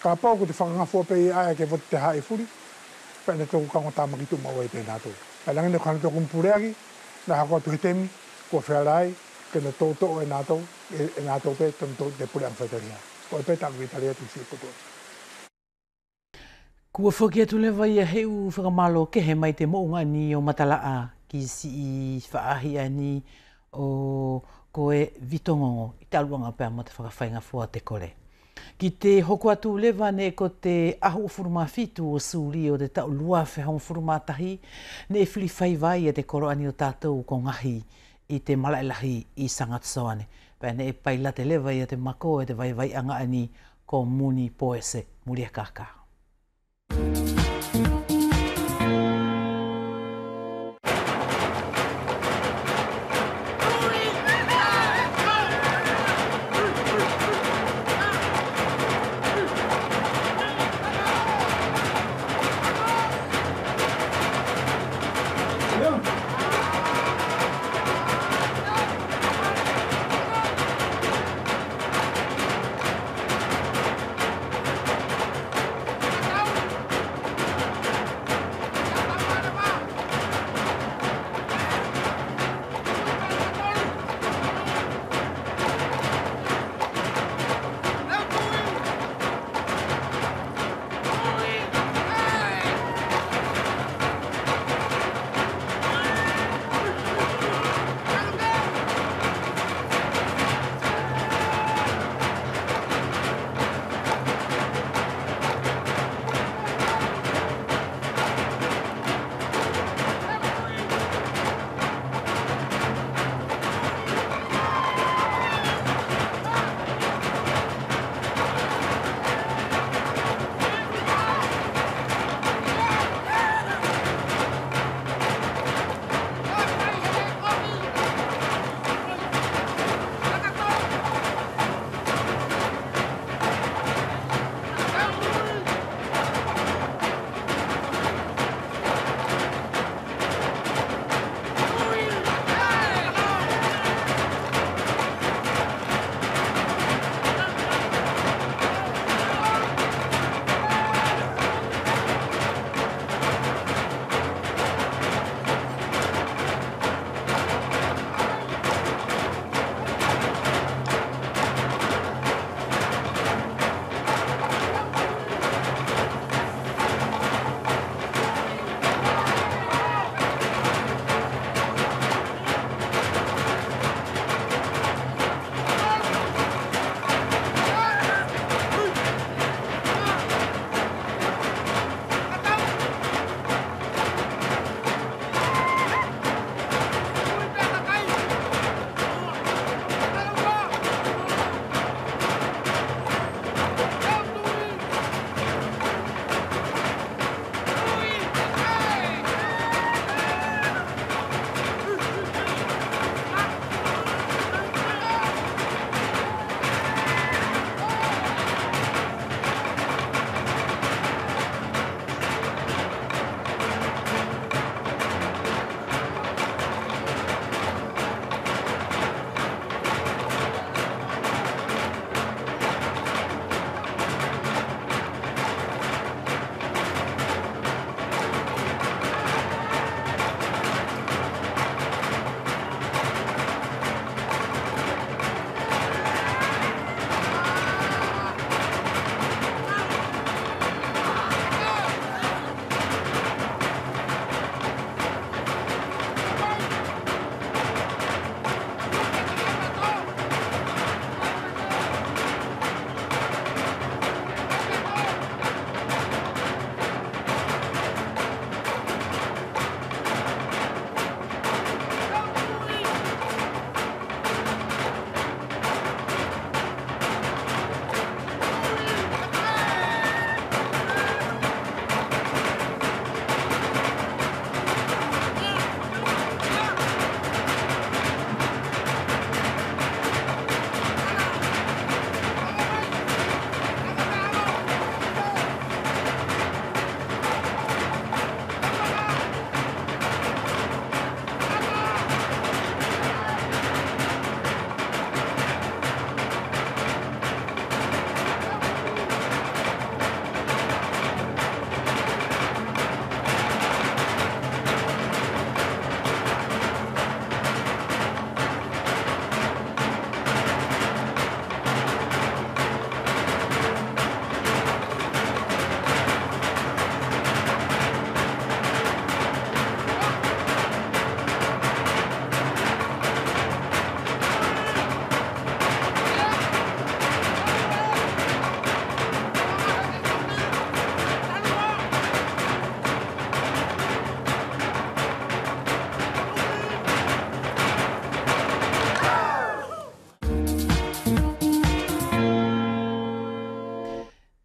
ka pau ko te whakangafua pei aia ke vote te hae furi, pēne tōku kaunga tāmakitu maua I te nātou. Pea langi ne kane tōku mpureaki, na hako atu he temi, kua whearai, ke na tōtō e nātou pē, tō te pure ang whaitaria. Ko e pē tāku I taria tu si putua. Kua whoki atu lewa ia heu whakamalo ke he mai te mounga ni o matalaa ki si I whaahi ani o koe vitongongo I te aluanga pēr mo te whakawhainga fua te kore. Ki te hoko atu lewa ne ko te ahu o furuma fitu o suri o te tau lua whehong furuma tahi, ne e whiri whaiwai e te koro ani o tātou ko ngahi I te malailahi I Sangatsoane. Pēr ne e paila te lewa I te mako e te waiwai anga ani ko Muni Poese Muriakaka.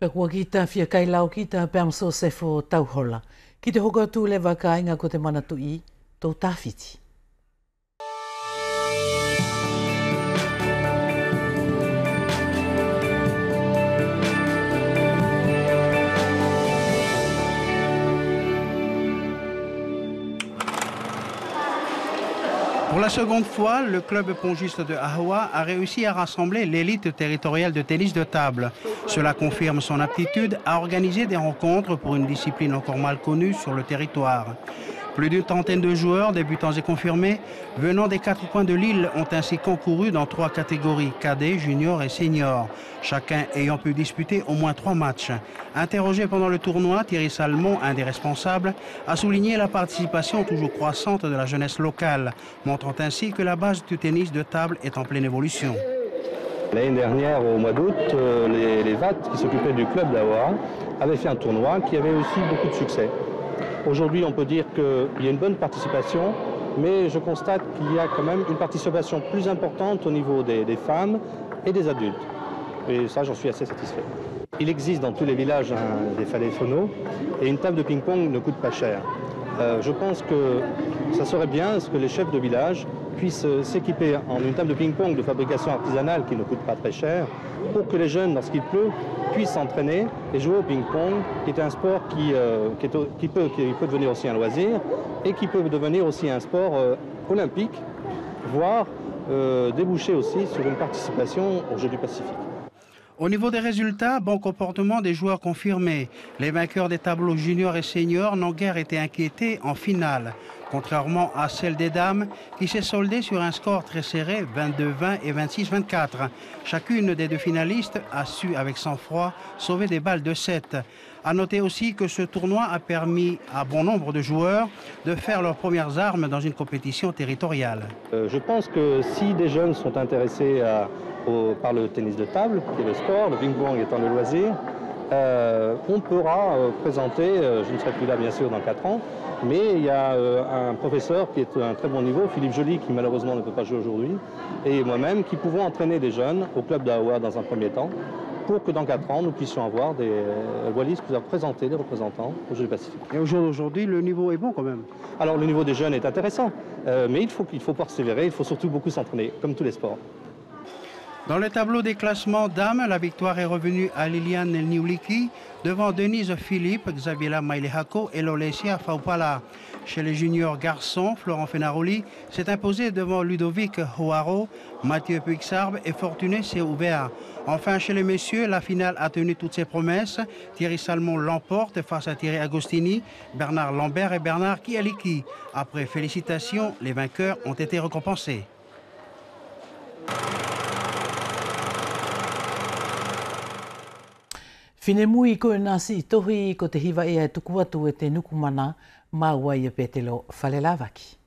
Pe kua ki ta fia kai lau ki ta pēmso se fo tauhola. Ki te hoko atu le wakainga ko te manatu I, tō tāwhiti. Pour la seconde fois, le club pongiste de Ahoua a réussi à rassembler l'élite territoriale de tennis de table. Cela confirme son aptitude à organiser des rencontres pour une discipline encore mal connue sur le territoire. Plus d'une trentaine de joueurs, débutants et confirmés, venant des 4 coins de l'île, ont ainsi concouru dans 3 catégories, cadets, juniors et seniors, chacun ayant pu disputer au moins 3 matchs. Interrogé pendant le tournoi, Thierry Salmon, un des responsables, a souligné la participation toujours croissante de la jeunesse locale, montrant ainsi que la base du tennis de table est en pleine évolution. L'année dernière, au mois d'août, les VAT qui s'occupaient du club d'Ahoua avaient fait un tournoi qui avait aussi beaucoup de succès. Aujourd'hui, on peut dire qu'il y a une bonne participation, mais je constate qu'il y a quand même une participation plus importante au niveau des femmes et des adultes. Et ça, j'en suis assez satisfait. Il existe dans tous les villages des falais phonaux et une table de ping-pong ne coûte pas cher. Je pense que ça serait bien que les chefs de village puissent s'équiper en une table de ping-pong de fabrication artisanale qui ne coûte pas très cher pour que les jeunes, lorsqu'il pleut, puissent s'entraîner et jouer au ping-pong, qui est un sport qui peut devenir aussi un loisir et qui peut devenir aussi un sport olympique, voire déboucher aussi sur une participation aux Jeux du Pacifique. Au niveau des résultats, bon comportement des joueurs confirmés. Les vainqueurs des tableaux juniors et seniors n'ont guère été inquiétés en finale, contrairement à celle des dames qui s'est soldée sur un score très serré, 22-20 et 26-24. Chacune des 2 finalistes a su avec sang-froid sauver des balles de 7. À noter aussi que ce tournoi a permis à bon nombre de joueurs de faire leurs premières armes dans une compétition territoriale. Je pense que si des jeunes sont intéressés par le tennis de table, qui est le sport, le ping-pong étant le loisir, on pourra présenter, je ne serai plus là bien sûr dans 4 ans, mais il y a un professeur qui est à un très bon niveau, Philippe Joly, qui malheureusement ne peut pas jouer aujourd'hui, et moi-même qui pouvons entraîner des jeunes au club d'Ahoua dans un premier temps, pour que dans 4 ans, nous puissions avoir des Wallis qui doivent présenter des représentants aux Jeux du Pacifique. Et aujourd'hui, le niveau est bon quand même. Alors le niveau des jeunes est intéressant, mais il faut persévérer, il faut surtout beaucoup s'entraîner, comme tous les sports. Dans le tableau des classements dames, la victoire est revenue à Liliane Niuliki devant Denise Philippe, Xaviela Mailehako et Lolesia Faupala. Chez les juniors garçons, Florent Fenaroli s'est imposé devant Ludovic Hoaro, Mathieu Puixarbe et Fortuné Seouvea. Enfin, chez les messieurs, la finale a tenu toutes ses promesses. Thierry Salmon l'emporte face à Thierry Agostini, Bernard Lambert et Bernard Kialiki. Après félicitations, les vainqueurs ont été récompensés. Whine mui ko nasi I tohi ko te hiwa ea tuku atu e te nukumana maua I a petelo whalelavaki.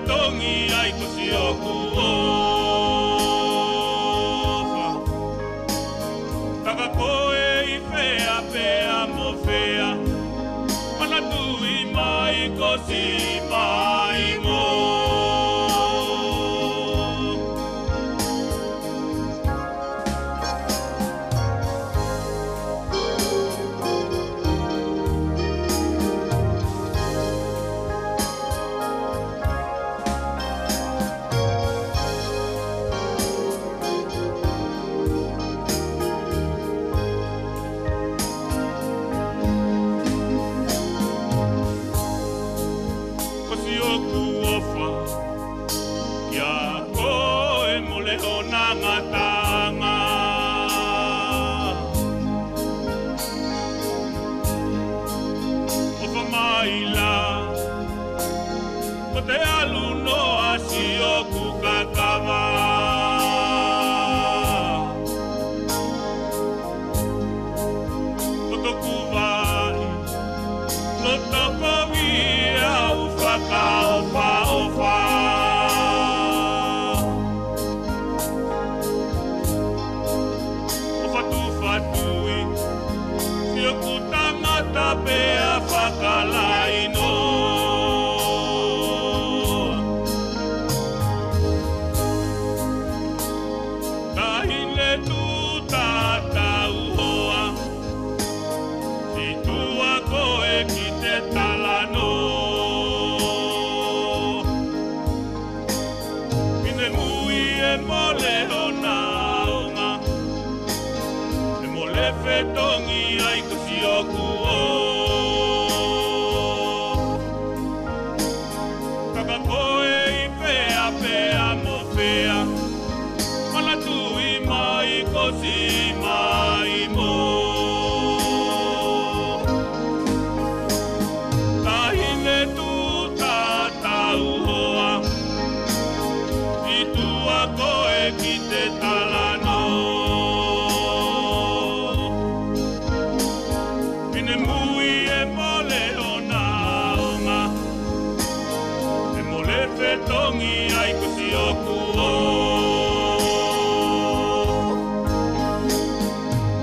Tongi ai ko si oku o waila o te alu noa si o kukakawa o toku vai o toko mia u whakaofa ofa o fatu fatui si o kutangata pea whakalaino Tongi ai kusi oku o Kaka koe I pea pea mo pea Mana tui mai kosi mai mo Tahine tu tatau hoa I tua koe ki te talano Tongi ai kusi oku o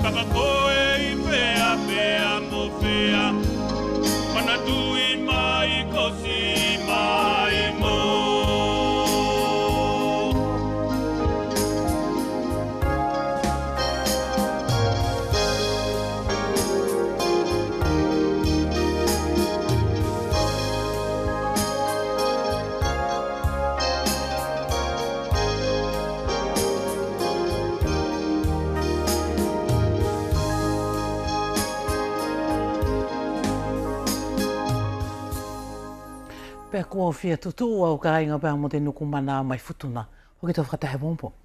Kaka koe I pea pea mo pea Mana tui mai kosi mai mo Pea kua fia tutu au ka inga pea mo te nuku mana mai futuna. Hoki tau whakatahe pompo.